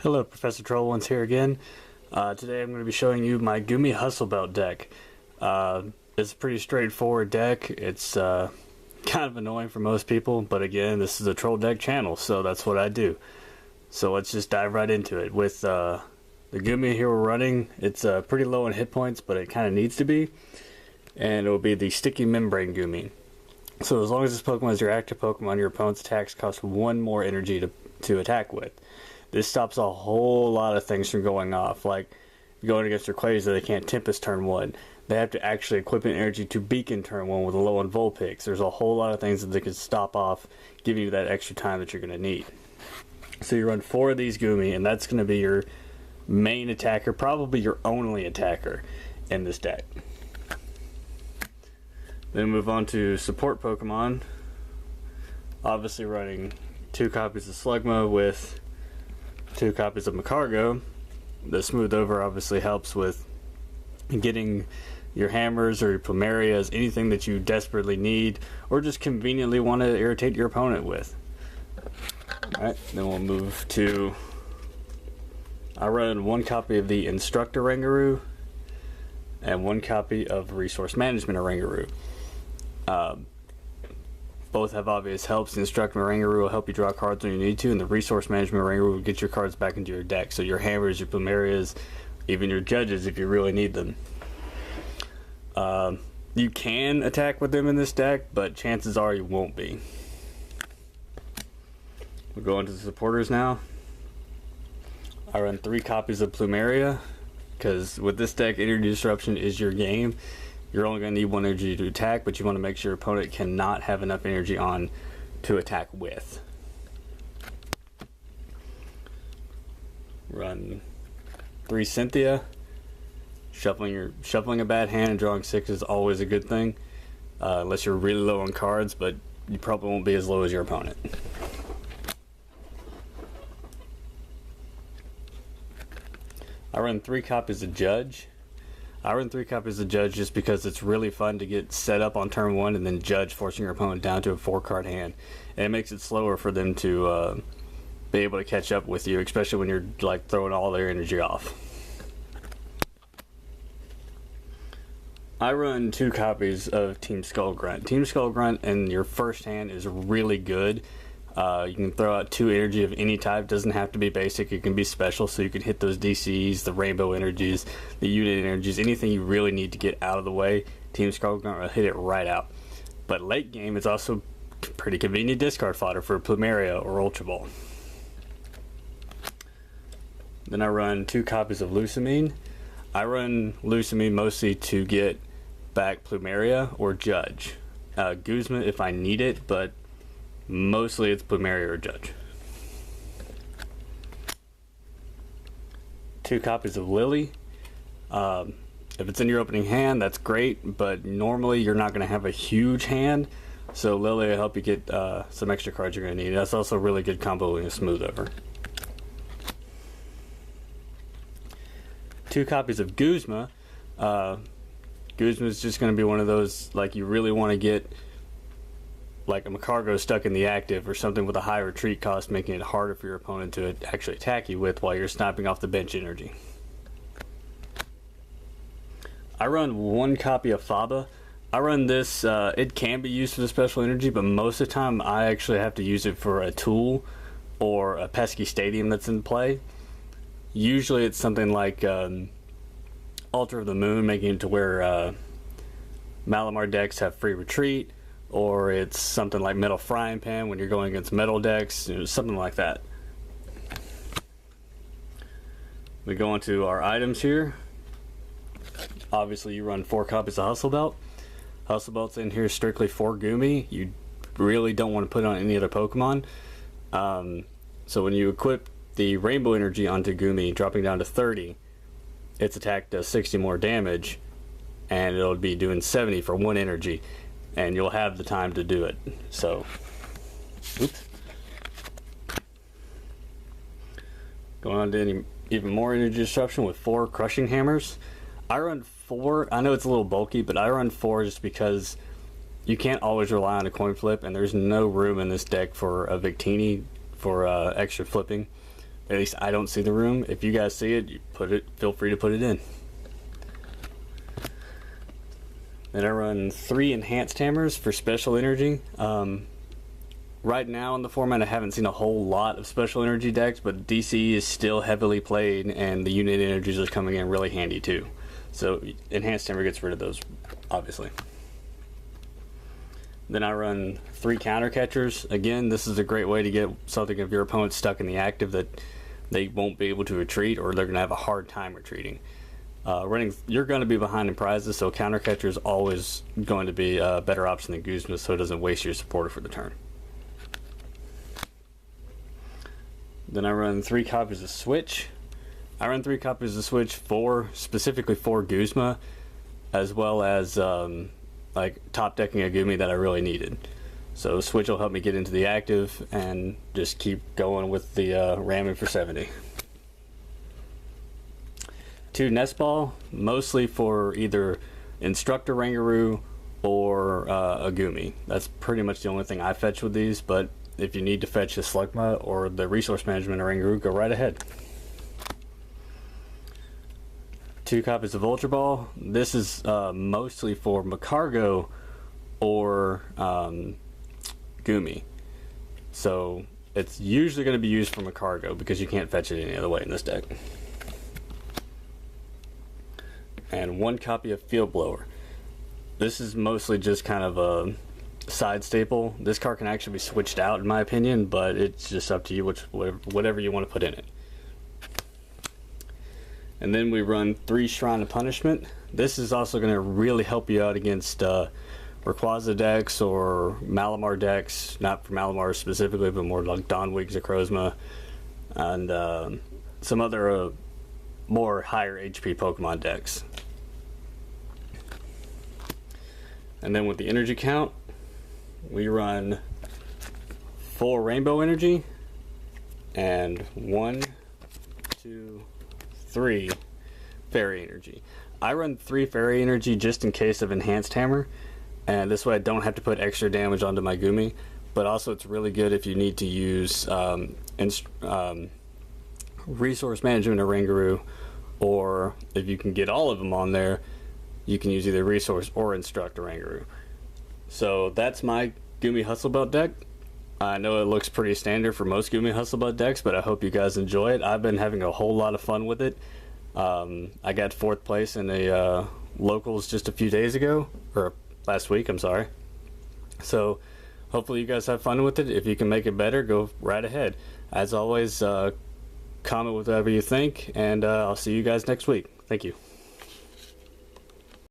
Hello, Professor Troll once here again. Today I'm going to be showing you my Goomy Hustle Belt deck. It's a pretty straightforward deck. It's kind of annoying for most people, but again, this is a troll deck channel, so that's what I do. So let's just dive right into it. With the Goomy here we're running, it's pretty low on hit points, but it kind of needs to be. And it will be the Sticky Membrane Goomy. So as long as this Pokemon is your active Pokemon, your opponent's attacks cost 1 more energy to attack with. This stops a whole lot of things from going off, like going against Rayquaza, they can't Tempest turn 1. They have to actually equip an energy to Beacon turn 1 with a low on Vulpix. There's a whole lot of things that they can stop off, giving you that extra time that you're going to need. So you run 4 of these Goomy, and that's going to be your main attacker, probably your only attacker in this deck. Then move on to support Pokemon. Obviously running 2 copies of Slugma with 2 copies of Macargo. The Smooth Over obviously helps with getting your hammers or your Plumerias, anything that you desperately need or just conveniently want to irritate your opponent with. Alright, then we'll move to... I run 1 copy of the Instructor Rangaroo and 1 copy of Resource Management Rangaroo. Both have obvious helps. The Instructor Rangaroo will help you draw cards when you need to, and the Resource Management Rangaroo will get your cards back into your deck. So your hammers, your Plumerias, even your judges if you really need them. You can attack with them in this deck, but chances are you won't be. We'll go into the supporters now. I run 3 copies of Plumeria, because with this deck, Energy Disruption is your game. You're only going to need 1 energy to attack, but you want to make sure your opponent cannot have enough energy on to attack with. Run 3 Cynthia. Shuffling a bad hand and drawing 6 is always a good thing, unless you're really low on cards, but you probably won't be as low as your opponent. I run 3 copies of Judge. I run 3 copies of Judge just because it's really fun to get set up on turn 1 and then Judge, forcing your opponent down to a 4-card hand. And it makes it slower for them to be able to catch up with you, especially when you're like throwing all their energy off. I run 2 copies of Team Skull Grunt. Team Skull Grunt in your first hand is really good. You can throw out 2 energy of any type. Doesn't have to be basic, it can be special, so you can hit those DCs, the rainbow energies, the unit energies, anything you really need to get out of the way. Team Skull Grunt will hit it right out. But late game is also pretty convenient discard fodder for Plumeria or Ultra Ball. Then I run 2 copies of Lusamine. I run Lusamine mostly to get back Plumeria or Judge. Guzma if I need it, but mostly it's Plumeria or Judge. 2 copies of Lily. If it's in your opening hand, that's great, but normally you're not going to have a huge hand, so Lily will help you get some extra cards you're going to need. That's also a really good combo in a Smooth Over. 2 copies of Guzma. Guzma is just going to be one of those, like, you really want to get like a Macargo stuck in the active or something with a high retreat cost, making it harder for your opponent to actually attack you with while you're sniping off the bench energy. I run 1 copy of Faba. I run this, it can be used for the special energy, but most of the time I actually have to use it for a tool or a pesky stadium that's in play. Usually it's something like Altar of the Moon, making it to where Malamar decks have free retreat, or it's something like Metal Frying Pan when you're going against metal decks, something like that. We go into our items here. Obviously you run 4 copies of Hustle Belt. Hustle Belt's in here strictly for Goomy. You really don't want to put it on any other Pokemon. So when you equip the Rainbow Energy onto Goomy, dropping down to 30, its attack does 60 more damage, and it'll be doing 70 for 1 energy. And you'll have the time to do it. So, oops. Going on to even more energy disruption with 4 crushing hammers. I run 4. I know it's a little bulky, but I run 4 just because you can't always rely on a coin flip, and there's no room in this deck for a Victini for extra flipping. At least I don't see the room. If you guys see it, feel free to put it in. Then I run 3 enhanced hammers for special energy. Right now in the format, I haven't seen a whole lot of special energy decks, but DC is still heavily played, and the unit energies are coming in really handy too. So enhanced hammer gets rid of those, obviously. Then I run 3 counter catchers. Again, this is a great way to get something of your opponent stuck in the active that they won't be able to retreat, or they're going to have a hard time retreating. You're going to be behind in prizes, so counter catcher is always going to be a better option than Guzma, so it doesn't waste your supporter for the turn. Then I run 3 copies of Switch. I run 3 copies of Switch specifically for Guzma, as well as like top decking a Goomy that I really needed. So Switch will help me get into the active and just keep going with the ramming for 70. 2 Nest Ball, mostly for either Instructor Rangaroo or a Goomy. That's pretty much the only thing I fetch with these, but if you need to fetch a Slugma or the Resource Management or Rangaroo, go right ahead. 2 copies of Ultra Ball. This is mostly for Macargo or Goomy. So it's usually going to be used for Macargo because you can't fetch it any other way in this deck. And 1 copy of Field Blower. This is mostly just kind of a side staple. This card can actually be switched out in my opinion, but it's just up to you whatever you want to put in it. And then we run 3 Shrine of Punishment. This is also going to really help you out against Rayquaza decks or Malamar decks, not for Malamar specifically, but more like Donwig, Zacrozma, and some other more higher HP Pokemon decks. And then with the energy count, we run 4 Rainbow Energy and 1, 2, 3 Fairy Energy. I run 3 Fairy Energy just in case of Enhanced Hammer, and this way I don't have to put extra damage onto my Goomy, but also it's really good if you need to use Resource Management or Rangaroo, or if you can get all of them on there, you can use either Resource or Instruct or Rangaroo. So that's my Goomy Hustle Belt deck. I know it looks pretty standard for most Goomy Hustle Belt decks, but I hope you guys enjoy it. I've been having a whole lot of fun with it. I got 4th place in the locals just a few days ago, or last week, I'm sorry. So hopefully you guys have fun with it. If you can make it better, go right ahead. As always, comment with whatever you think, and I'll see you guys next week. Thank you.